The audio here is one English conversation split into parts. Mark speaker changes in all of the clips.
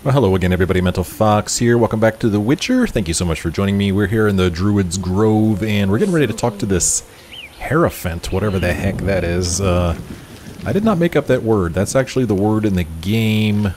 Speaker 1: Well, hello again, everybody. Mental Fox here. Welcome back to The Witcher. Thank you so much for joining me. We're here in the Druids Grove, and we're getting ready to talk to this Hierophant, whatever the heck that is. I did not make up that word. That's actually the word in the game.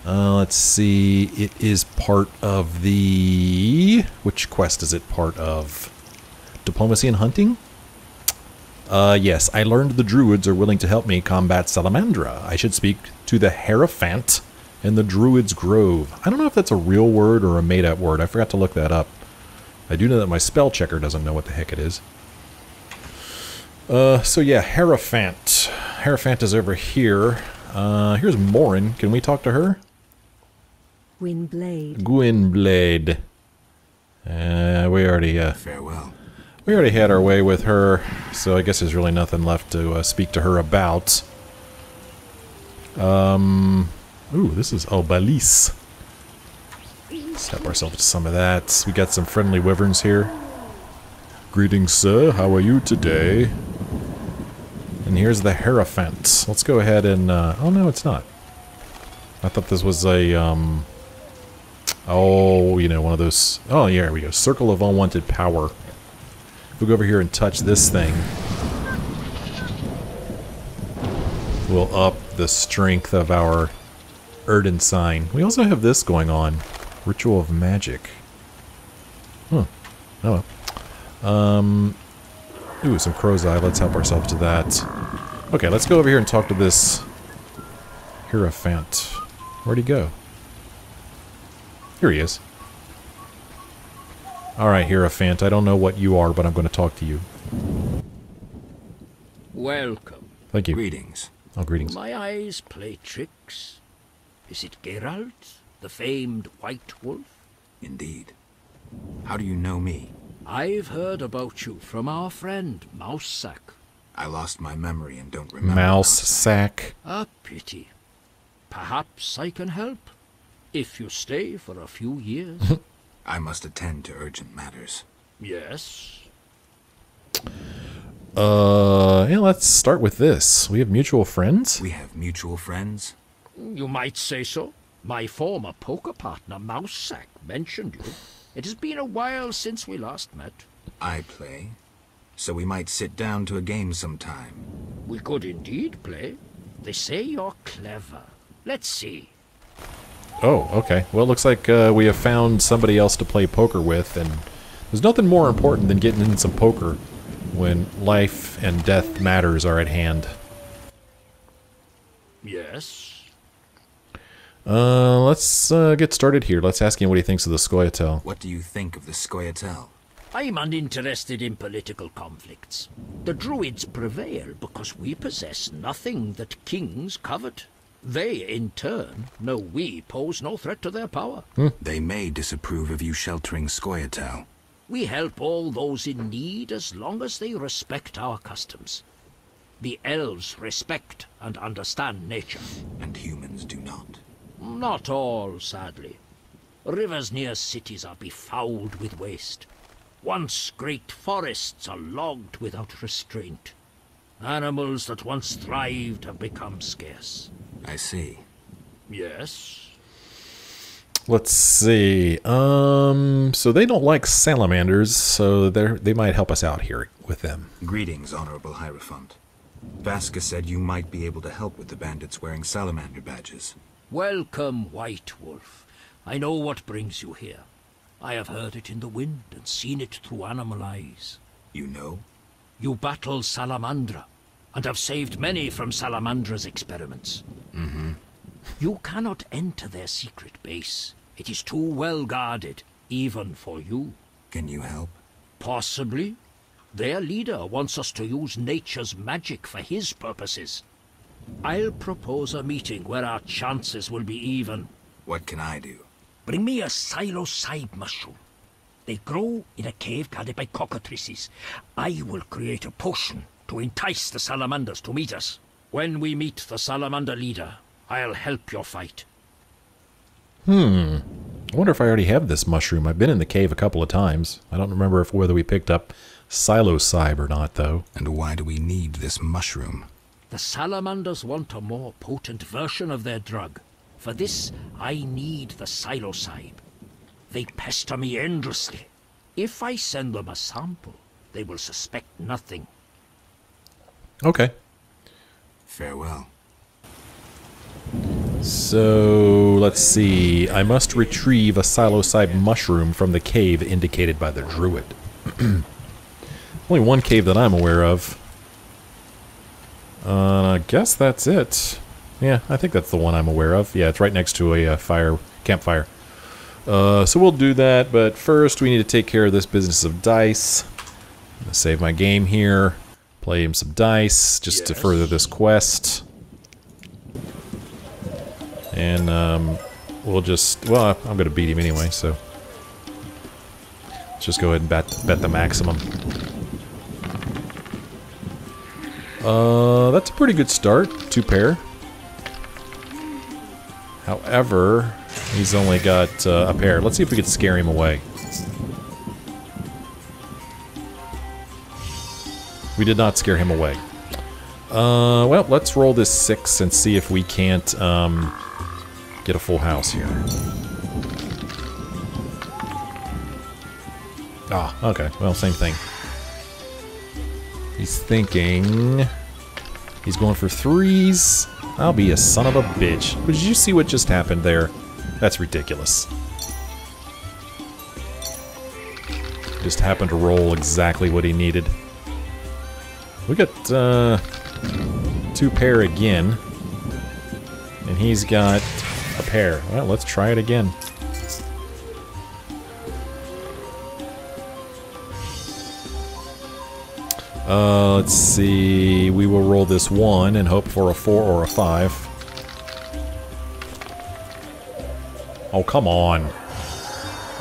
Speaker 1: Let's see. It is part of the... Which quest is it part of? Diplomacy and Hunting? Yes. I learned the Druids are willing to help me combat Salamandra. I should speak to the Hierophant in the Druids Grove. I don't know if that's a real word or a made-up word. I forgot to look that up. I do know that my spell checker doesn't know what the heck it is. So yeah, Hierophant. Hierophant is over here. Here's Morin. Can we talk to her?
Speaker 2: Gwynblade.
Speaker 1: Gwynblade. We already,
Speaker 3: farewell.
Speaker 1: We already had our way with her, so I guess there's really nothing left to speak to her about. Ooh, this is Balise. Let's help ourselves to some of that. We got some friendly wyverns here. Greetings, sir. How are you today? And here's the Hierophant. Let's go ahead and, oh, no, it's not. I thought this was a, oh, you know, one of those... Oh, yeah, here we go. Circle of Unwanted Power. If we go over here and touch this thing, we'll up the strength of our Erden sign. We also have this going on. Ritual of Magic. Huh. Oh well. Ooh, some crow's eye. Let's help ourselves to that. Okay, let's go over here and talk to this Hierophant. Where'd he go? Here he is. Alright, Hierophant. I don't know what you are, but I'm going to talk to you.
Speaker 4: Welcome.
Speaker 1: Thank you.
Speaker 3: Greetings.
Speaker 1: Oh, greetings.
Speaker 4: My eyes play tricks. Is it Geralt, the famed White Wolf?
Speaker 3: Indeed. How do you know me?
Speaker 4: I've heard about you from our friend, Mousesack.
Speaker 3: I lost my memory and don't remember.
Speaker 1: Mouse sack.
Speaker 4: A pity. Perhaps I can help, if you stay for a few years.
Speaker 3: I must attend to urgent matters.
Speaker 4: Yes.
Speaker 1: Yeah, let's start with this. We have mutual friends?
Speaker 3: We have mutual friends?
Speaker 4: You might say so. My former poker partner, Mousesack, mentioned you. It has been a while since we last met.
Speaker 3: I play. So we might sit down to a game sometime.
Speaker 4: We could indeed play. They say you're clever. Let's see.
Speaker 1: Oh, okay. Well, it looks like we have found somebody else to play poker with, and there's nothing more important than getting in some poker when life and death matters are at hand.
Speaker 4: Yes.
Speaker 1: Let's get started here. Let's ask him what he thinks of the Scoia'tael.
Speaker 3: What do you think of the Scoia'tael?
Speaker 4: I'm uninterested in political conflicts. The Druids prevail because we possess nothing that kings covet. They, in turn, know we pose no threat to their power.
Speaker 3: They may disapprove of you sheltering Scoia'tael.
Speaker 4: We help all those in need as long as they respect our customs. The elves respect and understand nature.
Speaker 3: And humans do not.
Speaker 4: Not all, sadly. Rivers near cities are befouled with waste. Once great forests are logged without restraint. Animals that once thrived have become scarce.
Speaker 3: I see.
Speaker 4: Yes?
Speaker 1: Let's see. So they don't like salamanders, so they might help us out here with them.
Speaker 3: Greetings, Honorable Hierophant. Vasca said you might be able to help with the bandits wearing salamander badges.
Speaker 4: Welcome, White Wolf. I know what brings you here. I have heard it in the wind and seen it through animal eyes.
Speaker 3: You know?
Speaker 4: You battle Salamandra, and have saved many from Salamandra's experiments.
Speaker 3: Mm-hmm.
Speaker 4: You cannot enter their secret base. It is too well guarded, even for you.
Speaker 3: Can you help?
Speaker 4: Possibly. Their leader wants us to use nature's magic for his purposes. I'll propose a meeting where our chances will be even.
Speaker 3: What can I do?
Speaker 4: Bring me a Psilocybe mushroom. They grow in a cave guarded by cockatrices. I will create a potion to entice the salamanders to meet us. When we meet the salamander leader, I'll help your fight.
Speaker 1: I wonder if I already have this mushroom. I've been in the cave a couple of times. I don't remember whether we picked up Psilocybe or not, though.
Speaker 3: And why do we need this mushroom?
Speaker 4: The salamanders want a more potent version of their drug. For this, I need the Psilocybe. They pester me endlessly. If I send them a sample, they will suspect nothing.
Speaker 1: Okay.
Speaker 3: Farewell.
Speaker 1: So, let's see. I must retrieve a Psilocybe mushroom from the cave indicated by the druid. Only one cave that I'm aware of. I guess that's it. Yeah, I think that's the one I'm aware of. Yeah, it's right next to a campfire. So we'll do that, but first we need to take care of this business of dice. I'm gonna save my game here. Play him some dice, just to further this quest. And, we'll just... Well, I'm gonna beat him anyway, so... Let's just go ahead and bet the maximum. That's a pretty good start. 2 pair. However, he's only got a pair. Let's see if we can scare him away. We did not scare him away. Well, let's roll this 6 and see if we can't get a full house here. Ah, okay. Well, same thing. He's thinking... He's going for 3s. I'll be a son of a bitch. But did you see what just happened there? That's ridiculous. Just happened to roll exactly what he needed. We got 2 pair again. And he's got a pair. Well, let's try it again. Let's see. We will roll this 1 and hope for a 4 or a 5. Oh, come on.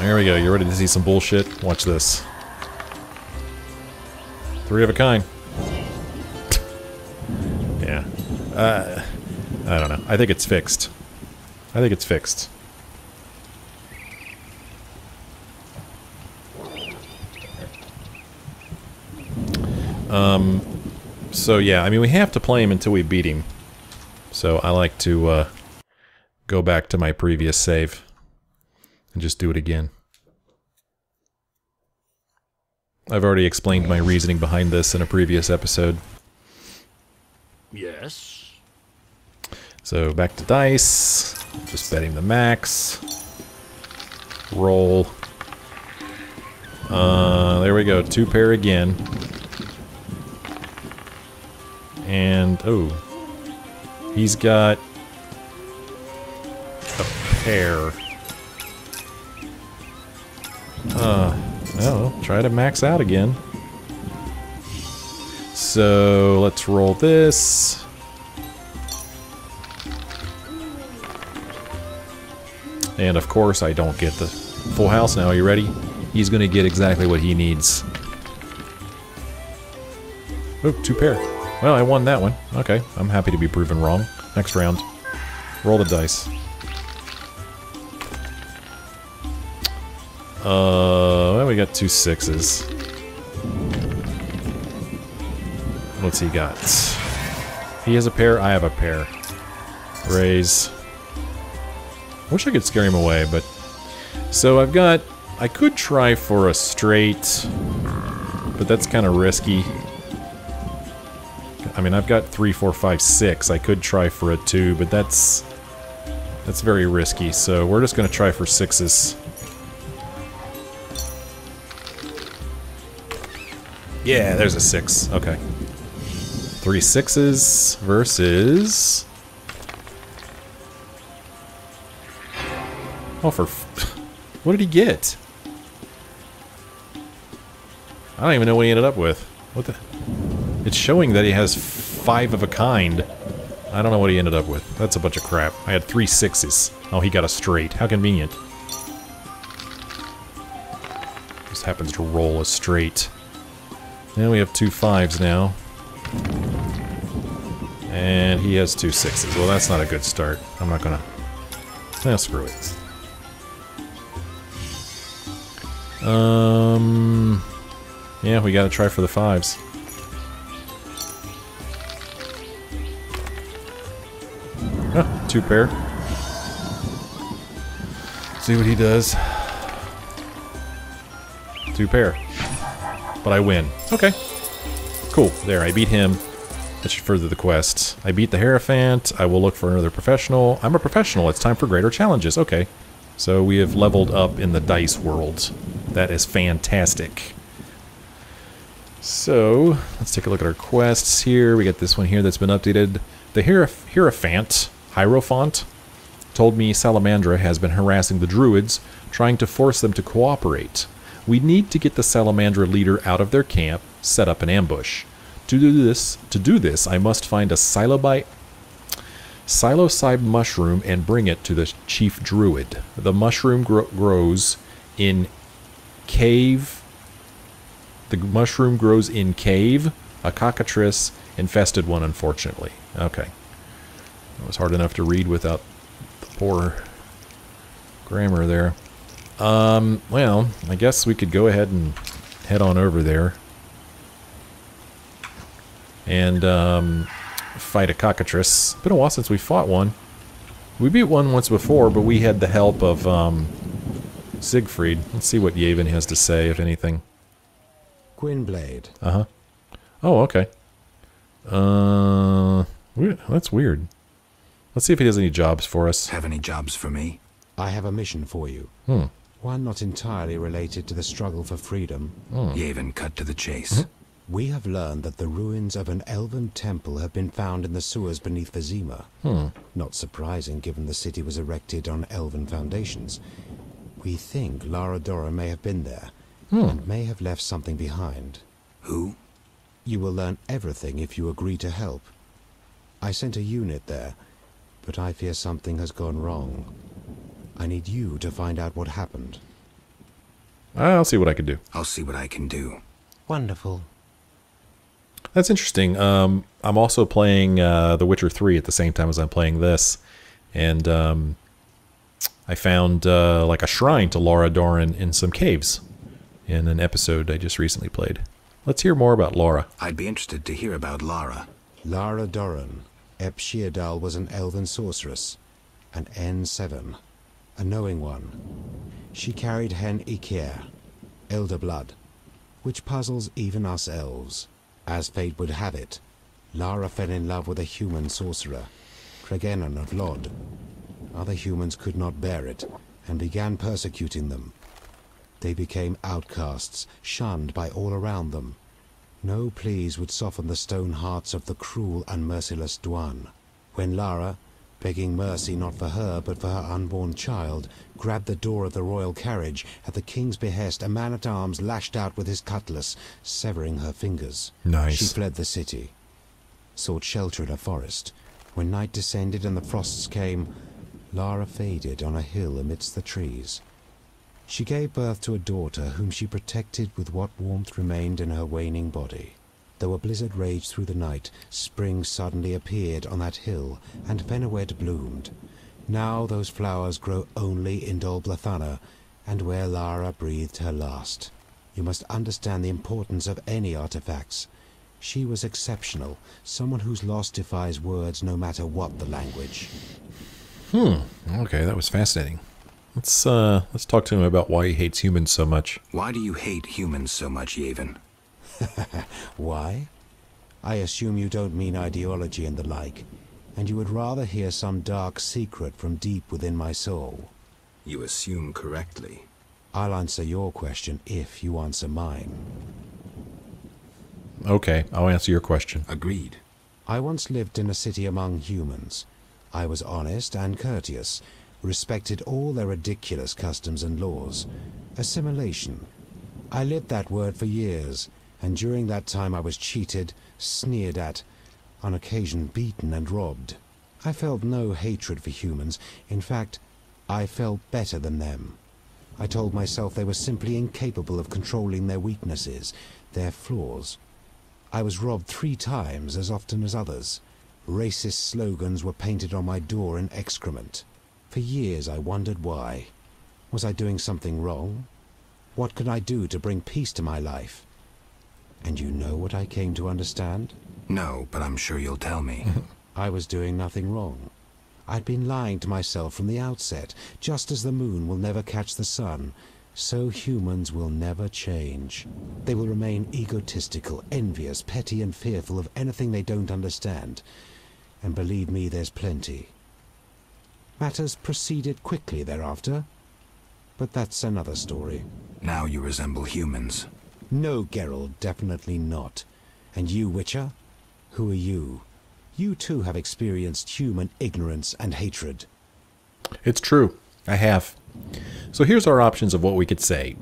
Speaker 1: There we go. You ready to see some bullshit? Watch this. 3 of a kind. Yeah. I don't know. I think it's fixed. I think it's fixed. So yeah, I mean, we have to play him until we beat him. So I like to, go back to my previous save. And just do it again. I've already explained my reasoning behind this in a previous episode.
Speaker 4: Yes?
Speaker 1: So back to dice. Just betting the max. Roll. There we go. 2 pair again. And, oh, he's got a pair. Well, try to max out again. So, let's roll this. And of course, I don't get the full house now. Are you ready? He's gonna get exactly what he needs. Oh, 2 pair. Well, I won that one. Okay, I'm happy to be proven wrong. Next round. Roll the dice. Well, we got 2 6s. What's he got? He has a pair, I have a pair. Raise. Wish I could scare him away, but... So I've got... I could try for a straight, but that's kind of risky. I mean, I've got 3, 4, 5, 6. I could try for a 2, but that's very risky. So we're just going to try for 6s. Yeah, there's a 6. Okay. 3 6s versus... Oh, for... What did he get? I don't even know what he ended up with. What the... It's showing that he has 5 of a kind. I don't know what he ended up with. That's a bunch of crap. I had 3 6s. Oh, he got a straight. How convenient. Just happens to roll a straight. Now we have 2 5s now. And he has 2 6s. Well, that's not a good start. I'm not gonna... Eh, screw it. Yeah, we gotta try for the 5s. Huh, 2 pair. See what he does. 2 pair. But I win. Okay. Cool. There, I beat him. That should further the quest. I beat the Hierophant. I will look for another professional. I'm a professional. It's time for greater challenges. Okay. So we have leveled up in the dice world. That is fantastic. So, let's take a look at our quests here. We got this one here that's been updated. The Hierophant, told me Salamandra has been harassing the Druids, trying to force them to cooperate. We need to get the Salamandra leader out of their camp, set up an ambush. To do this, I must find a Psilocybe mushroom and bring it to the chief druid. The mushroom grows in cave. The mushroom grows in cave. A cockatrice infested one, unfortunately. Okay. It was hard enough to read without the poor grammar there. Well, I guess we could go ahead and head on over there. And, fight a cockatrice. Been a while since we fought one. We beat one once before, but we had the help of, Siegfried. Let's see what Yaevinn has to say, if anything.
Speaker 2: Gwynblade.
Speaker 1: Uh-huh. Oh, okay. That's weird. Let's see if he has any jobs for us.
Speaker 3: Have any jobs for me?
Speaker 2: I have a mission for you. One not entirely related to the struggle for freedom.
Speaker 3: Yaevinn, cut to the chase.
Speaker 2: We have learned that the ruins of an Elven Temple have been found in the sewers beneath Vizima. Not surprising, given the city was erected on Elven foundations. We think Lara Dora may have been there, and may have left something behind.
Speaker 3: Who?
Speaker 2: You will learn everything if you agree to help. I sent a unit there, but I fear something has gone wrong. I need you to find out what happened.
Speaker 1: I'll see what I can do.
Speaker 3: I'll see what I can do.
Speaker 2: Wonderful.
Speaker 1: That's interesting. I'm also playing The Witcher 3 at the same time as I'm playing this. And I found like a shrine to Lara Doran in some caves in an episode I just recently played. Let's hear more about Lara.
Speaker 3: I'd be interested to hear about Lara.
Speaker 2: Lara Doran, Ep Sheerdal, was an elven sorceress, an N7, a knowing one. She carried Hen Ikea, elder blood, which puzzles even us elves. As fate would have it, Lara fell in love with a human sorcerer, Cregennan of Lod. Other humans could not bear it, and began persecuting them. They became outcasts, shunned by all around them. No pleas would soften the stone hearts of the cruel and merciless Dwan. When Lara, begging mercy not for her but for her unborn child, grabbed the door of the royal carriage, at the king's behest a man-at-arms lashed out with his cutlass, severing her fingers.
Speaker 1: Nice.
Speaker 2: She fled the city, sought shelter in a forest. When night descended and the frosts came, Lara faded on a hill amidst the trees. She gave birth to a daughter whom she protected with what warmth remained in her waning body. Though a blizzard raged through the night, spring suddenly appeared on that hill, and Fenawed bloomed. Now those flowers grow only in Dol Blathana, and where Lara breathed her last. You must understand the importance of any artifacts. She was exceptional, someone whose loss defies words no matter what the language.
Speaker 1: Okay, that was fascinating. Let's talk to him about why he hates humans so much.
Speaker 3: Why do you hate humans so much, Yaevinn?
Speaker 2: Why? I assume you don't mean ideology and the like, and you would rather hear some dark secret from deep within my soul.
Speaker 3: You assume correctly.
Speaker 2: I'll answer your question if you answer mine.
Speaker 1: Okay, I'll answer your question.
Speaker 3: Agreed.
Speaker 2: I once lived in a city among humans. I was honest and courteous, respected all their ridiculous customs and laws. Assimilation. I lived that word for years, and during that time I was cheated, sneered at, on occasion beaten and robbed. I felt no hatred for humans. In fact, I felt better than them. I told myself they were simply incapable of controlling their weaknesses, their flaws. I was robbed 3 times as often as others. Racist slogans were painted on my door in excrement. For years I wondered why. Was I doing something wrong? What could I do to bring peace to my life? And you know what I came to understand?
Speaker 3: No, but I'm sure you'll tell me.
Speaker 2: I was doing nothing wrong. I'd been lying to myself from the outset. Just as the moon will never catch the sun, so humans will never change. They will remain egotistical, envious, petty, and fearful of anything they don't understand. And believe me, there's plenty. Matters proceeded quickly thereafter, but that's another story.
Speaker 3: Now you resemble humans.
Speaker 2: No, Geralt, definitely not. And you, Witcher? Who are you? You too have experienced human ignorance and hatred.
Speaker 1: It's true. I have. So here's our options of what we could say.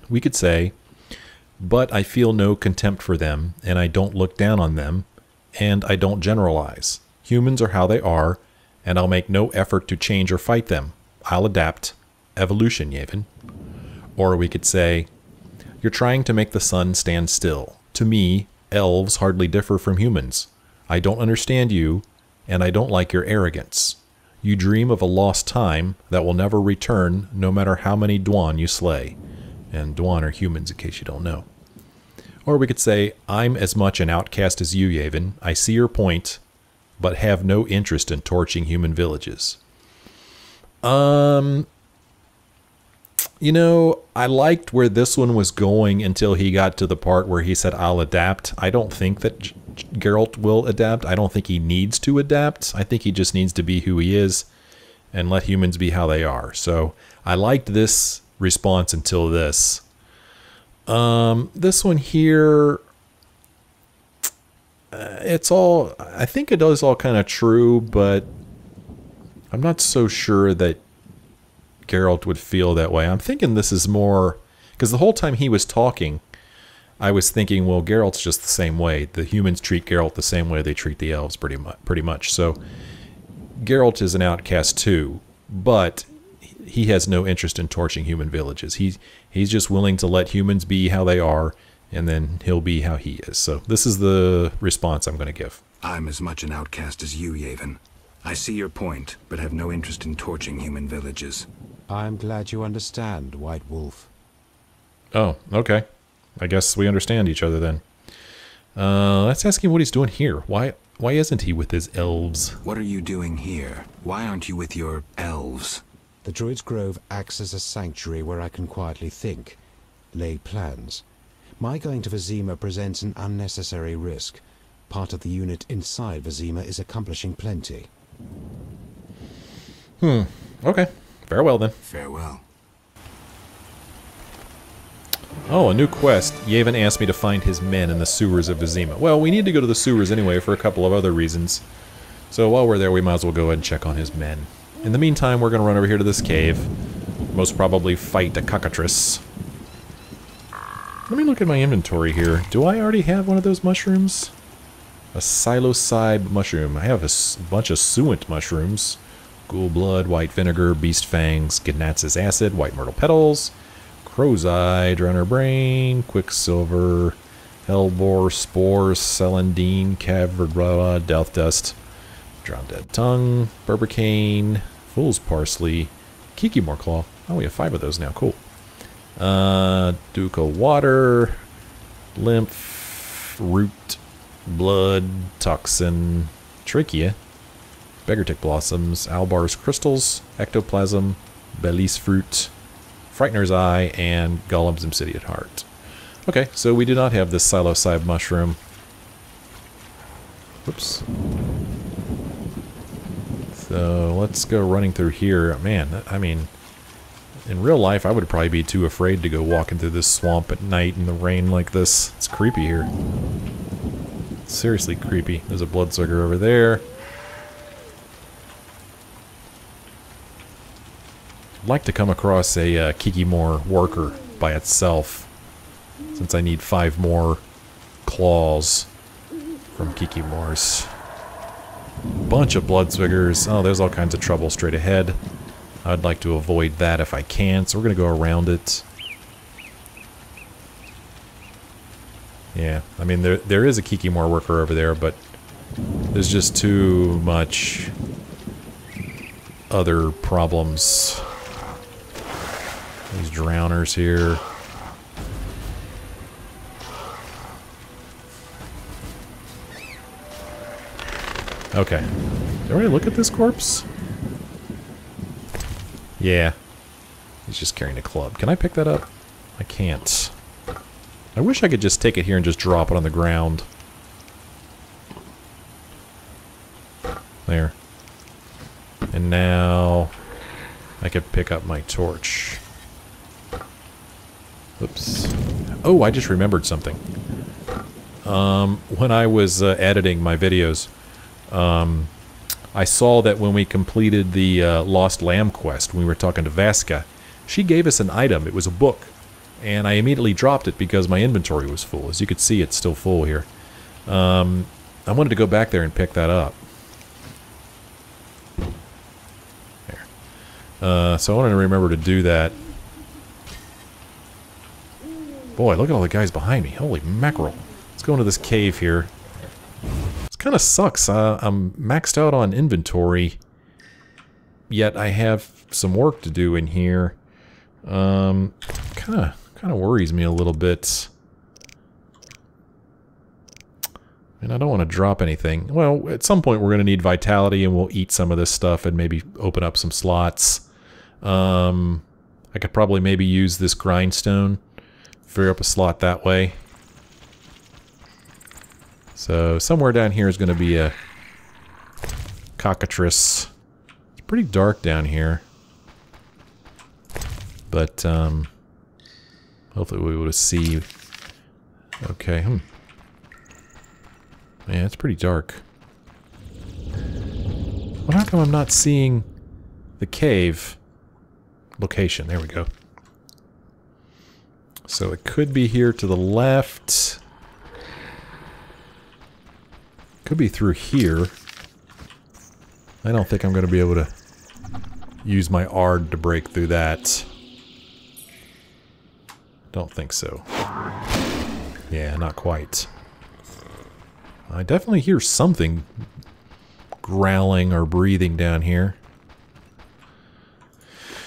Speaker 1: We could say, but I feel no contempt for them, and I don't look down on them, and I don't generalize. Humans are how they are, and I'll make no effort to change or fight them. I'll adapt. Evolution, Yaevinn. Or we could say, you're trying to make the sun stand still. To me, elves hardly differ from humans. I don't understand you, and I don't like your arrogance. You dream of a lost time that will never return, no matter how many Dwan you slay. And Dwan are humans, in case you don't know. Or we could say, I'm as much an outcast as you, Yaevinn. I see your point, but have no interest in torching human villages. You know, I liked where this one was going until he got to the part where he said, I'll adapt. I don't think that Geralt will adapt. I don't think he needs to adapt. I think he just needs to be who he is and let humans be how they are. So I liked this response until this. This one here, it's all, I think it is all kind of true, but I'm not so sure that Geralt would feel that way. I'm thinking this is more, because the whole time he was talking, I was thinking, well, Geralt's just the same way. The humans treat Geralt the same way they treat the elves, pretty much. So Geralt is an outcast too, but he has no interest in torching human villages. He's just willing to let humans be how they are, and then he'll be how he is. So this is the response I'm going to give.
Speaker 3: I'm as much an outcast as you, Yaevinn. I see your point, but have no interest in torching human villages.
Speaker 2: I'm glad you understand, White Wolf.
Speaker 1: Oh, okay. I guess we understand each other then. Let's ask him what he's doing here. Why isn't he with his elves?
Speaker 3: What are you doing here? Why aren't you with your elves?
Speaker 2: The Druids Grove acts as a sanctuary where I can quietly think, lay plans. My going to Vizima presents an unnecessary risk. Part of the unit inside Vizima is accomplishing plenty.
Speaker 1: Okay. Farewell then.
Speaker 3: Farewell.
Speaker 1: Oh, a new quest. Yaevinn asked me to find his men in the sewers of Vizima. Well, we need to go to the sewers anyway for a couple of other reasons. So while we're there, we might as well go ahead and check on his men. In the meantime, we're going to run over here to this cave. Most probably fight a cockatrice. Let me look at my inventory here. Do I already have one of those mushrooms? A Psilocybe mushroom. I have a bunch of suent mushrooms. Ghoul blood, white vinegar, beast fangs, Gnatz's acid, white myrtle petals, crow's eye, drowner brain, quicksilver, hellbore, spores, celandine, caverbrella, death dust, drowned dead tongue, berbercane, fool's parsley, kikimore claw. Oh, we have 5 of those now. Cool. Duca water, lymph, root, blood, toxin, trachea, beggartick blossoms, albar's crystals, ectoplasm, belize fruit, frightener's eye, and golem's obsidian heart. Okay, so we do not have this psilocybe mushroom. Whoops. So let's go running through here. Man, I mean, in real life I would probably be too afraid to go walking through this swamp at night in the rain like this. It's creepy here. It's seriously creepy. There's a bloodsucker over there. I'd like to come across a Kikimore worker by itself, since I need 5 more claws from Kikimores. Bunch of bloodsuckers. Oh, there's all kinds of trouble straight ahead. I'd like to avoid that if I can, so we're going to go around it. Yeah, I mean, there is a Kikimore worker over there, but there's just too much other problems. These drowners here. Okay. Did I look at this corpse? Yeah. He's just carrying a club. Can I pick that up? I can't. I wish I could just take it here and just drop it on the ground. There. And now I could pick up my torch. Oops. Oh, I just remembered something. When I was editing my videos, I saw that when we completed the Lost Lamb quest, when we were talking to Vaska, she gave us an item. It was a book. And I immediately dropped it because my inventory was full. As you can see, it's still full here. I wanted to go back there and pick that up. There. So I wanted to remember to do that. Boy, look at all the guys behind me. Holy mackerel. Let's go into this cave here. This kind of sucks. I'm maxed out on inventory, yet I have some work to do in here. Kind of worries me a little bit. And I don't want to drop anything. Well, at some point we're going to need vitality, and we'll eat some of this stuff and maybe open up some slots. I could probably maybe use this grindstone, figure up a slot that way. So somewhere down here is going to be a cockatrice. It's pretty dark down here. But, hopefully we'll be able to see. Okay, Yeah, it's pretty dark. Well, how come I'm not seeing the cave location? There we go. So it could be here to the left. Could be through here. I don't think I'm going to be able to use my Ard to break through that. Don't think so. Yeah, not quite. I definitely hear something growling or breathing down here.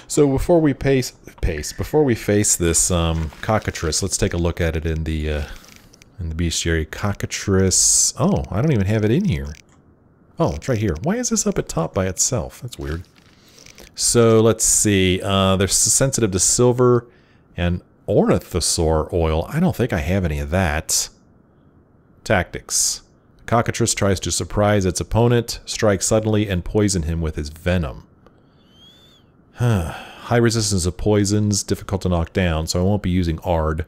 Speaker 1: So before we face this cockatrice, let's take a look at it in the Bestiary Cockatrice. Oh, I don't even have it in here. Oh, it's right here. Why is this up at top by itself? That's weird. So let's see. They're sensitive to silver and ornithosaur oil. I don't think I have any of that. Tactics. Cockatrice tries to surprise its opponent, strike suddenly, and poison him with his venom. High resistance to poisons, difficult to knock down, so I won't be using Ard.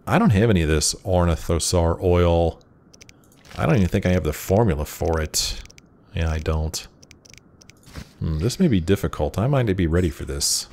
Speaker 1: I don't have any of this ornithosaur oil. I don't even think I have the formula for it. Yeah, I don't. This may be difficult. I might be ready for this.